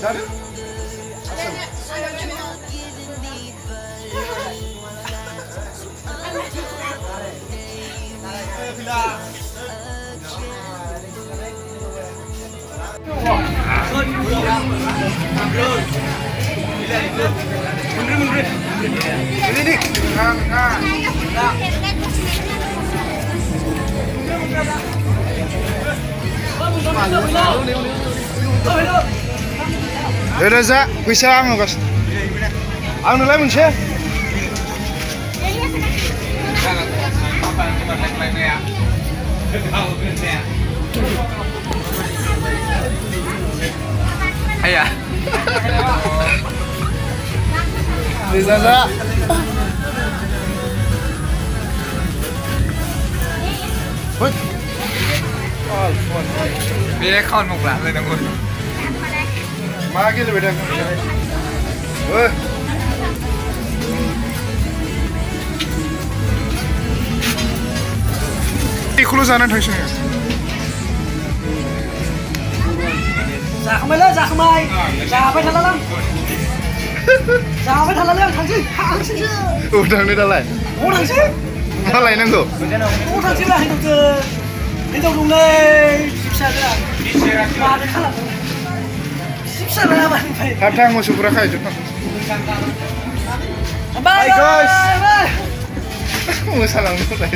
Zaten. Ini. Roza, fैसा आंनो गास आंनोलाय मोनसे Ayah. Bisa za. Hoi. Dia kawan mau pelan lên nunggu. Magi lebih dah. Hoi. Ikut sana thằng sini. Zakamai lah, zakamai. Zakamai thalah lang. Zakamai thalah lang, thằng sih. Udang ni dah lai. Oh thằng sih. Mana lai nanggo? Oh thằng sih lah hidup dong leh. Sipsa lah. Ada kalah. Sipsa lah apa ni? Hatang mau syukur kai tu. Bye guys. Bye. Mau salam tu lai.